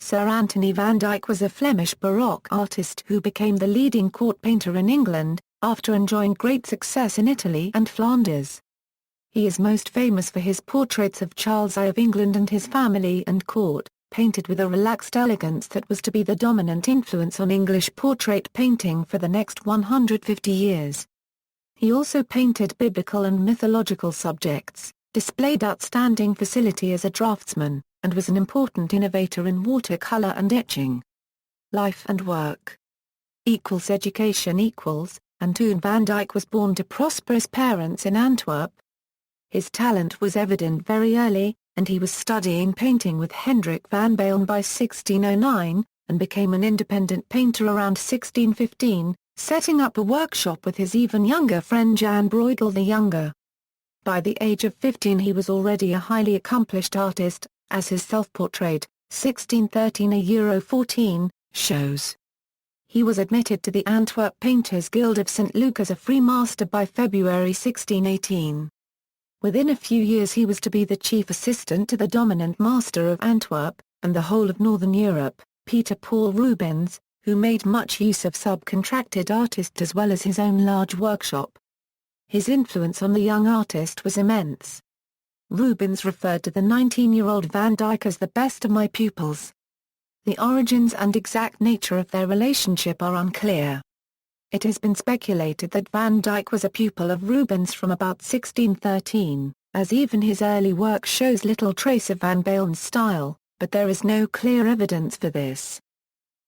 Sir Anthony van Dyck was a Flemish Baroque artist who became the leading court painter in England, after enjoying great success in Italy and Flanders. He is most famous for his portraits of Charles I of England and his family and court, painted with a relaxed elegance that was to be the dominant influence on English portrait painting for the next 150 years. He also painted biblical and mythological subjects, displayed outstanding facility as a draftsman, and was an important innovator in watercolor and etching. Life and work. Education. Antoon van Dyck was born to prosperous parents in Antwerp. His talent was evident very early, and he was studying painting with Hendrik van Baalen by 1609, and became an independent painter around 1615, setting up a workshop with his even younger friend Jan Bruegel the Younger. By the age of 15 he was already a highly accomplished artist, as his self-portrait, 1613 Euro 14, shows. He was admitted to the Antwerp Painters Guild of St. Luc as a free master by February 1618. Within a few years he was to be the chief assistant to the dominant master of Antwerp, and the whole of Northern Europe, Peter Paul Rubens, who made much use of subcontracted artists as well as his own large workshop. His influence on the young artist was immense. Rubens referred to the 19-year-old Van Dyck as the best of my pupils. The origins and exact nature of their relationship are unclear. It has been speculated that Van Dyck was a pupil of Rubens from about 1613, as even his early work shows little trace of Van Baalen's style, but there is no clear evidence for this.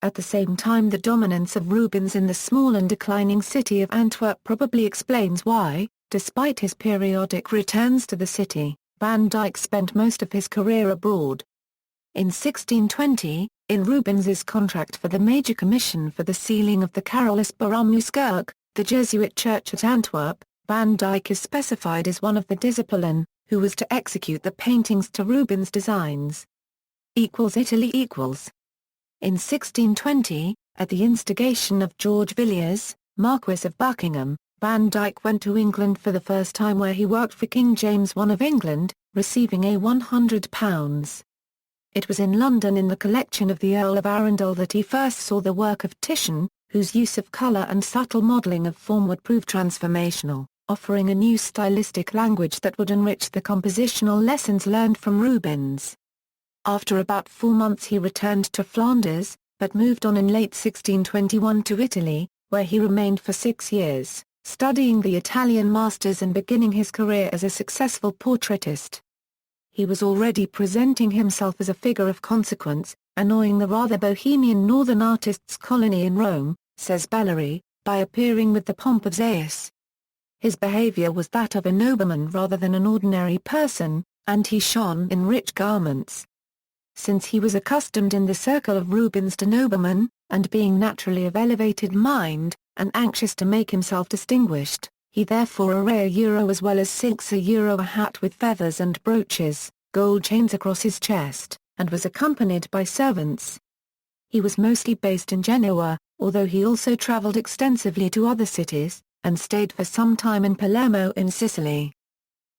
At the same time, the dominance of Rubens in the small and declining city of Antwerp probably explains why, despite his periodic returns to the city, Van Dyck spent most of his career abroad. In 1620, in Rubens's contract for the Major Commission for the sealing of the Carolus Borromeuskerk, the Jesuit church at Antwerp, Van Dyck is specified as one of the discipline, who was to execute the paintings to Rubens' designs. Italy. In 1620, at the instigation of George Villiers, Marquess of Buckingham, Van Dyck went to England for the first time, where he worked for King James I of England, receiving £100. It was in London in the collection of the Earl of Arundel that he first saw the work of Titian, whose use of colour and subtle modelling of form would prove transformational, offering a new stylistic language that would enrich the compositional lessons learned from Rubens. After about 4 months he returned to Flanders, but moved on in late 1621 to Italy, where he remained for 6 years, studying the Italian masters and beginning his career as a successful portraitist. He was already presenting himself as a figure of consequence, annoying the rather bohemian northern artists' colony in Rome, says Bellery, by appearing with the pomp of Zaius. His behavior was that of a nobleman rather than an ordinary person, and he shone in rich garments. Since he was accustomed in the circle of Rubens to noblemen, and being naturally of elevated mind, and anxious to make himself distinguished, he therefore array a as well as sinks a hat with feathers and brooches, gold chains across his chest, and was accompanied by servants. He was mostly based in Genoa, although he also travelled extensively to other cities, and stayed for some time in Palermo in Sicily.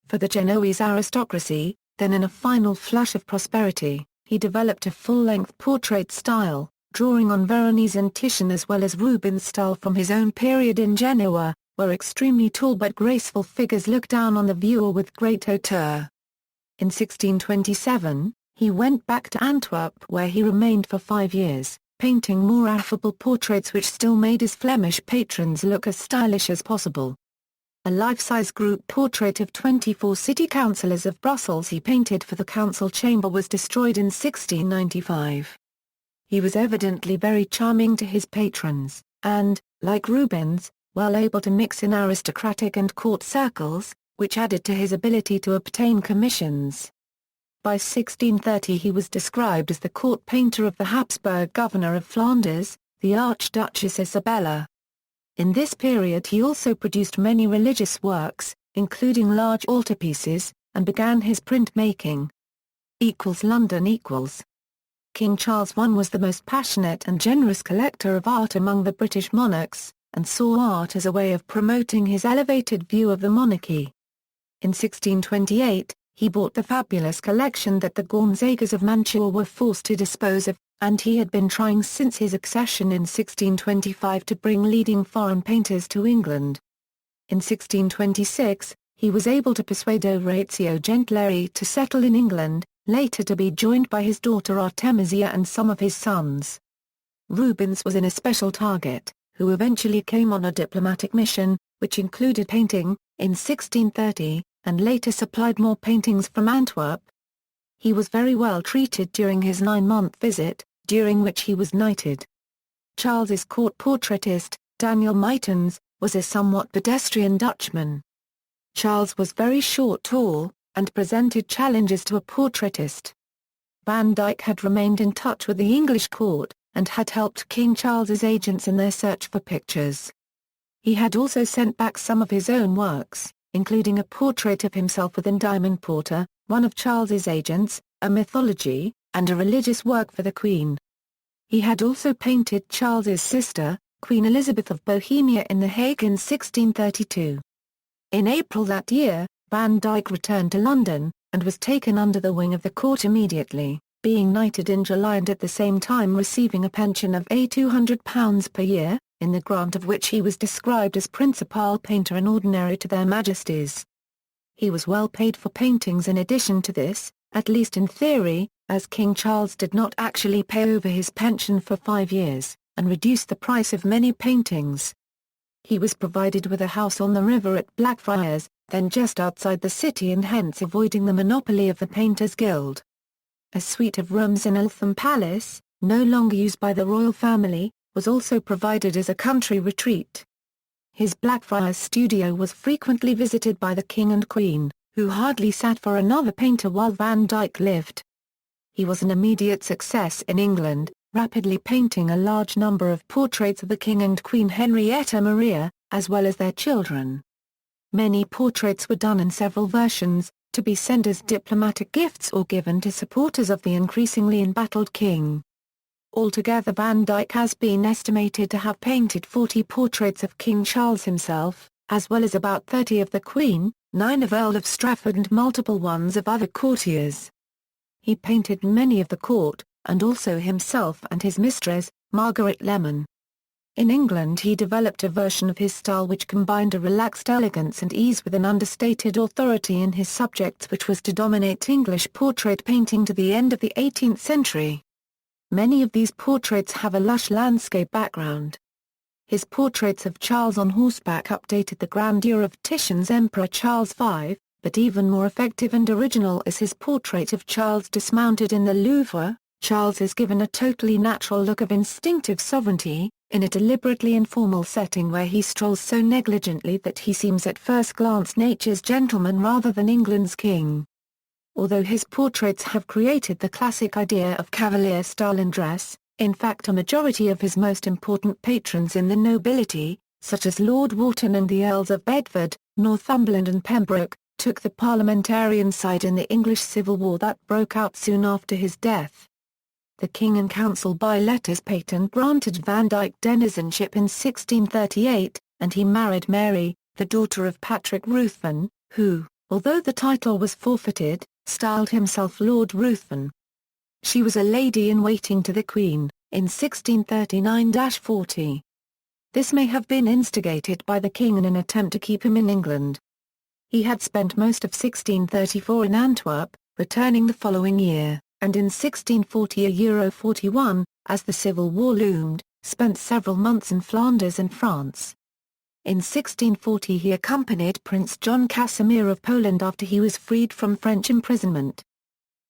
For the Genoese aristocracy, then in a final flush of prosperity, he developed a full-length portrait style, drawing on Veronese and Titian as well as Rubens' style from his own period in Genoa, where extremely tall but graceful figures look down on the viewer with great hauteur. In 1627, he went back to Antwerp where he remained for 5 years, painting more affable portraits which still made his Flemish patrons look as stylish as possible. A life-size group portrait of 24 city councillors of Brussels he painted for the council chamber was destroyed in 1695. He was evidently very charming to his patrons, and, like Rubens, well able to mix in aristocratic and court circles, which added to his ability to obtain commissions. By 1630 he was described as the court painter of the Habsburg governor of Flanders, the Archduchess Isabella. In this period he also produced many religious works, including large altarpieces, and began his print-making. London. King Charles I was the most passionate and generous collector of art among the British monarchs, and saw art as a way of promoting his elevated view of the monarchy. In 1628, he bought the fabulous collection that the Gonzagas of Mantua were forced to dispose of, and he had been trying since his accession in 1625 to bring leading foreign painters to England. In 1626, he was able to persuade Orazio Gentili to settle in England, later to be joined by his daughter Artemisia and some of his sons. Rubens was an especial target, who eventually came on a diplomatic mission, which included painting, in 1630, and later supplied more paintings from Antwerp. He was very well treated during his 9-month visit, during which he was knighted. Charles's court portraitist, Daniel Muytens, was a somewhat pedestrian Dutchman. Charles was very short tall, and presented challenges to a portraitist. Van Dyck had remained in touch with the English court, and had helped King Charles's agents in their search for pictures. He had also sent back some of his own works, including a portrait of himself with Endymion Porter, one of Charles's agents, a mythology, and a religious work for the Queen. He had also painted Charles's sister, Queen Elizabeth of Bohemia in The Hague in 1632. In April that year, Van Dyck returned to London, and was taken under the wing of the court immediately, being knighted in July and at the same time receiving a pension of £200 per year, in the grant of which he was described as principal painter and ordinary to their majesties. He was well paid for paintings in addition to this, at least in theory, as King Charles did not actually pay over his pension for 5 years, and reduced the price of many paintings. He was provided with a house on the river at Blackfriars, then just outside the city and hence avoiding the monopoly of the Painters' Guild. A suite of rooms in Eltham Palace, no longer used by the royal family, was also provided as a country retreat. His Blackfriars studio was frequently visited by the King and Queen, who hardly sat for another painter while Van Dyck lived. He was an immediate success in England, rapidly painting a large number of portraits of the King and Queen Henrietta Maria, as well as their children. Many portraits were done in several versions, to be sent as diplomatic gifts or given to supporters of the increasingly embattled king. Altogether Van Dyck has been estimated to have painted 40 portraits of King Charles himself, as well as about 30 of the Queen, 9 of Earl of Strafford and multiple ones of other courtiers. He painted many of the court, and also himself and his mistress, Margaret Lemon. In England he developed a version of his style which combined a relaxed elegance and ease with an understated authority in his subjects which was to dominate English portrait painting to the end of the 18th century. Many of these portraits have a lush landscape background. His portraits of Charles on horseback updated the grandeur of Titian's Emperor Charles V, but even more effective and original is his portrait of Charles dismounted in the Louvre. Charles is given a totally natural look of instinctive sovereignty, in a deliberately informal setting where he strolls so negligently that he seems at first glance nature's gentleman rather than England's king. Although his portraits have created the classic idea of cavalier style in dress, in fact a majority of his most important patrons in the nobility, such as Lord Wharton and the Earls of Bedford, Northumberland and Pembroke, took the parliamentarian side in the English Civil War that broke out soon after his death. The King and Council by letters patent granted Van Dyck denizenship in 1638, and he married Mary, the daughter of Patrick Ruthven, who, although the title was forfeited, styled himself Lord Ruthven. She was a lady-in-waiting to the Queen, in 1639-40. This may have been instigated by the King in an attempt to keep him in England. He had spent most of 1634 in Antwerp, returning the following year, and in 1640-41, as the Civil War loomed, spent several months in Flanders and France. In 1640 he accompanied Prince John Casimir of Poland after he was freed from French imprisonment.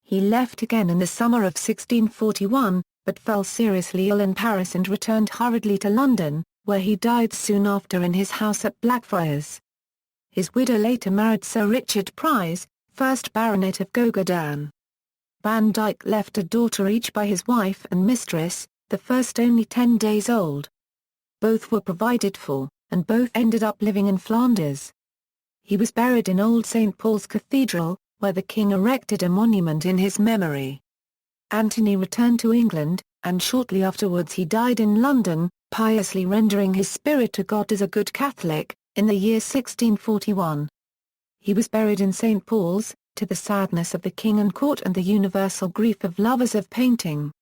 He left again in the summer of 1641, but fell seriously ill in Paris and returned hurriedly to London, where he died soon after in his house at Blackfriars. His widow later married Sir Richard Pryse, 1st Baronet of Gogardan. Van Dyck left a daughter each by his wife and mistress, the first only 10 days old. Both were provided for, and both ended up living in Flanders. He was buried in Old St. Paul's Cathedral, where the king erected a monument in his memory. Anthony returned to England, and shortly afterwards he died in London, piously rendering his spirit to God as a good Catholic, in the year 1641. He was buried in St. Paul's, to the sadness of the king and court and the universal grief of lovers of painting.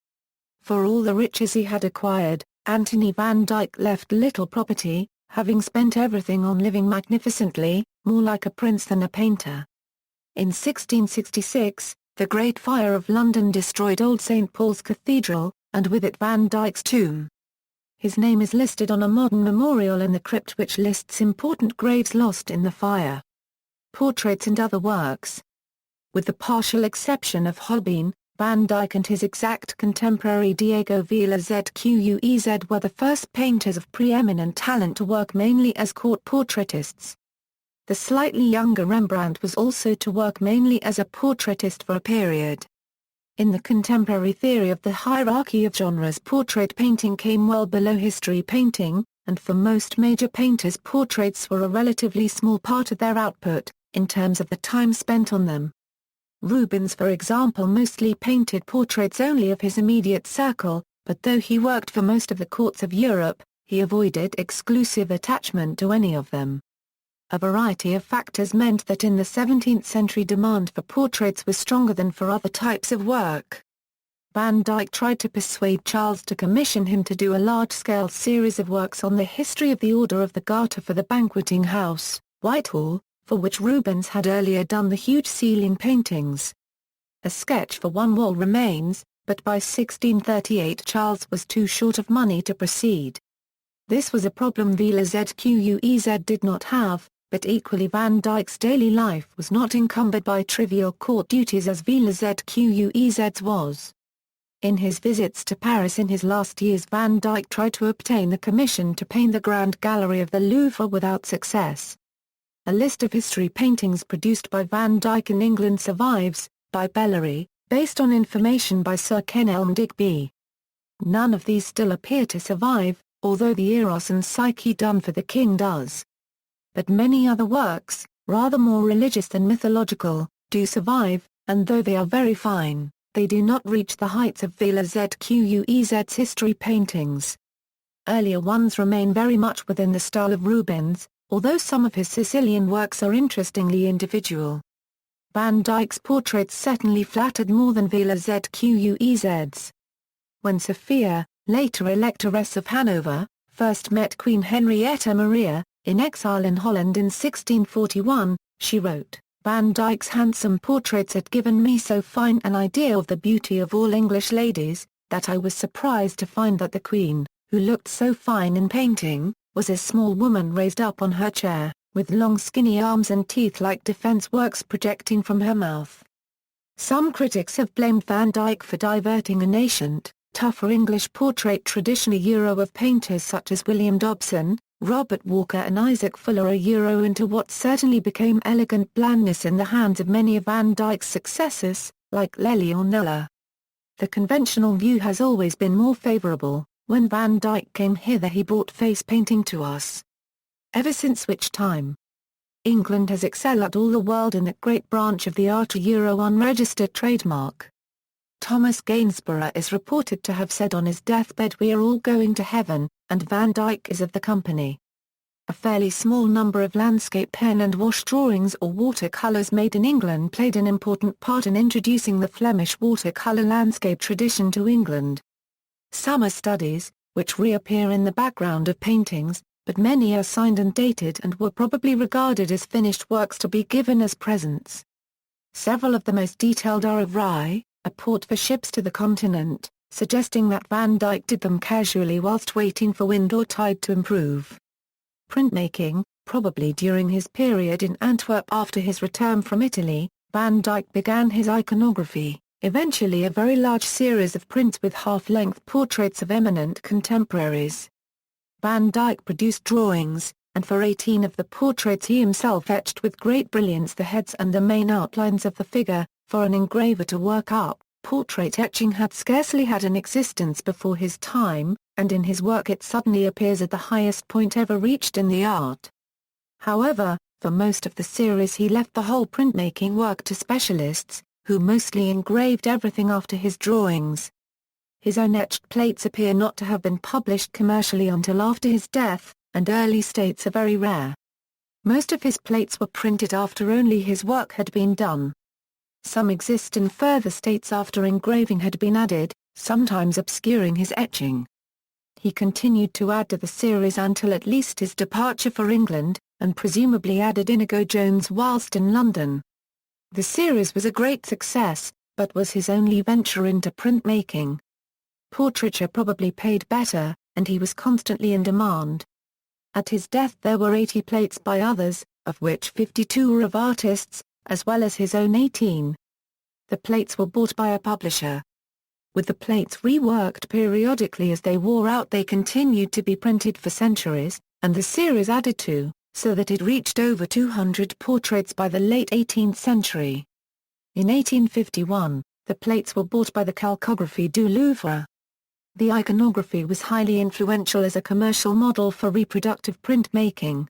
For all the riches he had acquired, Antony van Dyck left little property, having spent everything on living magnificently, more like a prince than a painter. In 1666, the Great Fire of London destroyed Old St. Paul's Cathedral, and with it Van Dyck's tomb. His name is listed on a modern memorial in the crypt which lists important graves lost in the fire. Portraits and other works. With the partial exception of Holbein, Van Dyck and his exact contemporary Diego Velázquez were the first painters of preeminent talent to work mainly as court portraitists. The slightly younger Rembrandt was also to work mainly as a portraitist for a period. In the contemporary theory of the hierarchy of genres, portrait painting came well below history painting, and for most major painters portraits were a relatively small part of their output, in terms of the time spent on them. Rubens, for example, mostly painted portraits only of his immediate circle, but though he worked for most of the courts of Europe, he avoided exclusive attachment to any of them. A variety of factors meant that in the 17th century demand for portraits was stronger than for other types of work. Van Dyck tried to persuade Charles to commission him to do a large-scale series of works on the history of the Order of the Garter for the Banqueting House, Whitehall, for which Rubens had earlier done the huge ceiling paintings. A sketch for one wall remains, but by 1638 Charles was too short of money to proceed. This was a problem Velázquez did not have, but equally Van Dyck's daily life was not encumbered by trivial court duties as Velázquez's was. In his visits to Paris in his last years, Van Dyck tried to obtain the commission to paint the Grand Gallery of the Louvre without success. A list of history paintings produced by Van Dyck in England survives, by Bellary, based on information by Sir Kenelm Digby. None of these still appear to survive, although the Eros and Psyche done for the King does. But many other works, rather more religious than mythological, do survive, and though they are very fine, they do not reach the heights of Velázquez's history paintings. Earlier ones remain very much within the style of Rubens, although some of his Sicilian works are interestingly individual. Van Dyck's portraits certainly flattered more than Velázquez's. When Sophia, later Electoress of Hanover, first met Queen Henrietta Maria, in exile in Holland in 1641, she wrote, "Van Dyck's handsome portraits had given me so fine an idea of the beauty of all English ladies, that I was surprised to find that the Queen, who looked so fine in painting, was a small woman raised up on her chair, with long skinny arms and teeth like defence works projecting from her mouth." Some critics have blamed Van Dyck for diverting an ancient, tougher English portrait tradition of painters such as William Dobson, Robert Walker and Isaac Fuller into what certainly became elegant blandness in the hands of many of Van Dyck's successors, like Lely or Kneller. The conventional view has always been more favourable. When Van Dyck came hither he brought face painting to us. Ever since which time, England has excelled at all the world in that great branch of the art unregistered trademark. Thomas Gainsborough is reported to have said on his deathbed, "We are all going to heaven, and Van Dyck is of the company." A fairly small number of landscape pen and wash drawings or watercolours made in England played an important part in introducing the Flemish watercolour landscape tradition to England. Some are studies, which reappear in the background of paintings, but many are signed and dated and were probably regarded as finished works to be given as presents. Several of the most detailed are of Rye, a port for ships to the continent, suggesting that Van Dyck did them casually whilst waiting for wind or tide to improve. Printmaking, probably during his period in Antwerp after his return from Italy, Van Dyck began his iconography, eventually a very large series of prints with half-length portraits of eminent contemporaries. Van Dyck produced drawings, and for 18 of the portraits he himself etched with great brilliance the heads and the main outlines of the figure. For an engraver to work up, portrait etching had scarcely had an existence before his time, and in his work it suddenly appears at the highest point ever reached in the art. However, for most of the series he left the whole printmaking work to specialists, who mostly engraved everything after his drawings. His own etched plates appear not to have been published commercially until after his death, and early states are very rare. Most of his plates were printed after only his work had been done. Some exist in further states after engraving had been added, sometimes obscuring his etching. He continued to add to the series until at least his departure for England, and presumably added Inigo Jones whilst in London. The series was a great success, but was his only venture into printmaking. Portraiture probably paid better, and he was constantly in demand. At his death there were 80 plates by others, of which 52 were of artists, as well as his own 18. The plates were bought by a publisher. With the plates reworked periodically as they wore out, they continued to be printed for centuries, and the series added to, so that it reached over 200 portraits by the late 18th century. In 1851, the plates were bought by the Calcographe du Louvre. The iconography was highly influential as a commercial model for reproductive printmaking.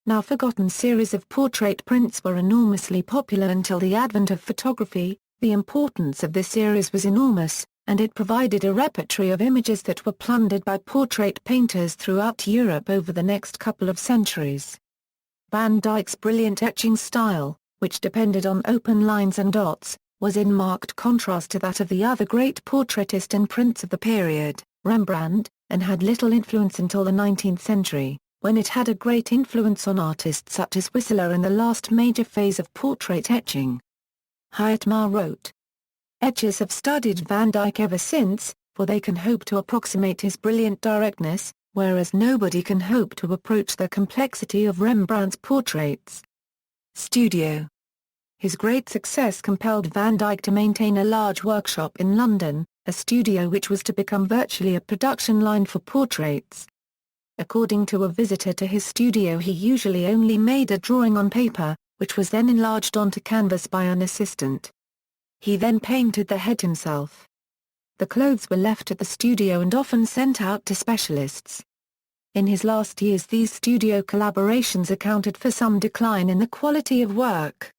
Now forgotten series of portrait prints were enormously popular until the advent of photography. The importance of this series was enormous, and it provided a repertory of images that were plundered by portrait painters throughout Europe over the next couple of centuries. Van Dyck's brilliant etching style, which depended on open lines and dots, was in marked contrast to that of the other great portraitist and prints of the period, Rembrandt, and had little influence until the 19th century, when it had a great influence on artists such as Whistler in the last major phase of portrait etching. Hyetma wrote, "Etchers have studied Van Dyck ever since, for they can hope to approximate his brilliant directness, whereas nobody can hope to approach the complexity of Rembrandt's portraits." Studio. His great success compelled Van Dyck to maintain a large workshop in London, a studio which was to become virtually a production line for portraits. According to a visitor to his studio, he usually only made a drawing on paper, which was then enlarged onto canvas by an assistant. He then painted the head himself. The clothes were left at the studio and often sent out to specialists. In his last years, these studio collaborations accounted for some decline in the quality of work.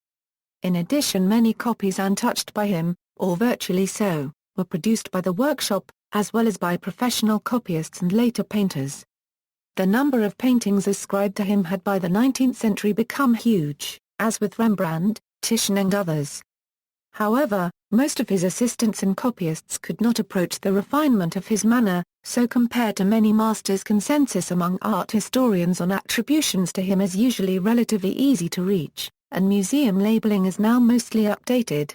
In addition, many copies untouched by him, or virtually so, were produced by the workshop, as well as by professional copyists and later painters. The number of paintings ascribed to him had by the 19th century become huge, as with Rembrandt, Titian and others. However, most of his assistants and copyists could not approach the refinement of his manner, so compared to many masters, consensus among art historians on attributions to him is usually relatively easy to reach, and museum labeling is now mostly updated.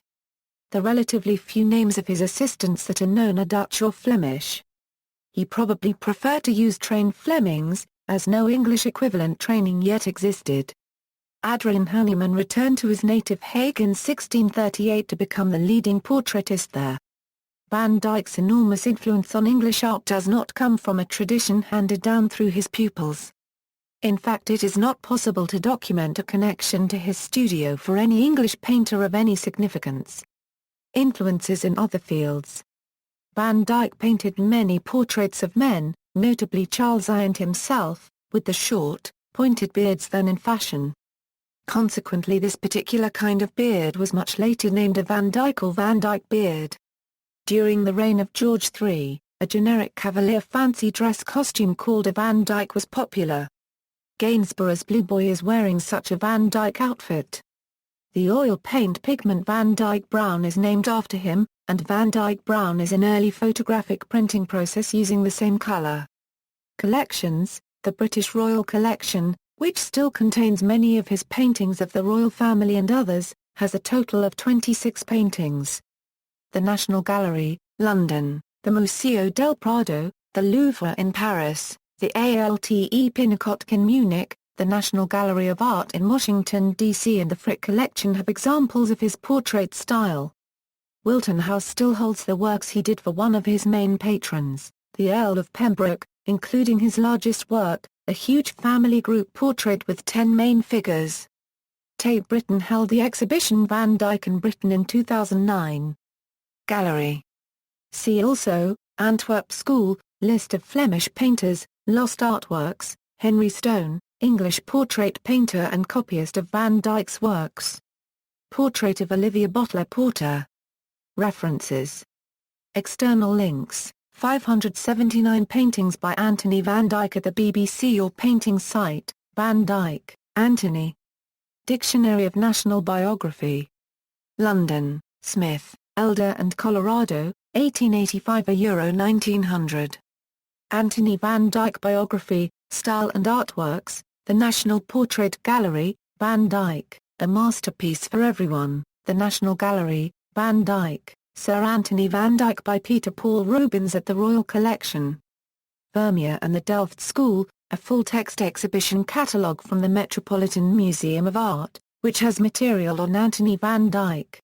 The relatively few names of his assistants that are known are Dutch or Flemish. He probably preferred to use trained Flemings, as no English equivalent training yet existed. Adrian Hahnemann returned to his native Hague in 1638 to become the leading portraitist there. Van Dyck's enormous influence on English art does not come from a tradition handed down through his pupils. In fact, it is not possible to document a connection to his studio for any English painter of any significance. Influences in other fields. Van Dyck painted many portraits of men, notably Charles Eyre himself, with the short, pointed beards then in fashion. Consequently, this particular kind of beard was much later named a Van Dyck or Van Dyck beard. During the reign of George III, a generic cavalier fancy dress costume called a Van Dyck was popular. Gainsborough's Blue Boy is wearing such a Van Dyck outfit. The oil paint pigment Van Dyck Brown is named after him, and Van Dyck Brown is an early photographic printing process using the same color. Collections. The British Royal Collection, which still contains many of his paintings of the royal family and others, has a total of 26 paintings. The National Gallery, London, the Museo del Prado, the Louvre in Paris, the Alte Pinakothek in Munich, the National Gallery of Art in Washington, D.C. and the Frick Collection have examples of his portrait style. Wilton House still holds the works he did for one of his main patrons, the Earl of Pembroke, including his largest work, a huge family group portrait with 10 main figures. Tate Britain held the exhibition Van Dyck in Britain in 2009. Gallery. See also, Antwerp School, List of Flemish painters, Lost artworks, Henry Stone, English portrait painter and copyist of Van Dyck's works. Portrait of Olivia Bottler Porter. References. External links. 579 paintings by Anthony Van Dyck at the BBC or painting site, Van Dyck, Anthony. Dictionary of National Biography. London, Smith, Elder and Colorado, 1885 €1900. Anthony van Dyck Biography, Style and Artworks, The National Portrait Gallery, Van Dyck, A Masterpiece for Everyone, The National Gallery, Van Dyck, Sir Anthony van Dyck by Peter Paul Rubens at the Royal Collection. Vermeer and the Delft School, a full-text exhibition catalogue from the Metropolitan Museum of Art, which has material on Anthony van Dyck.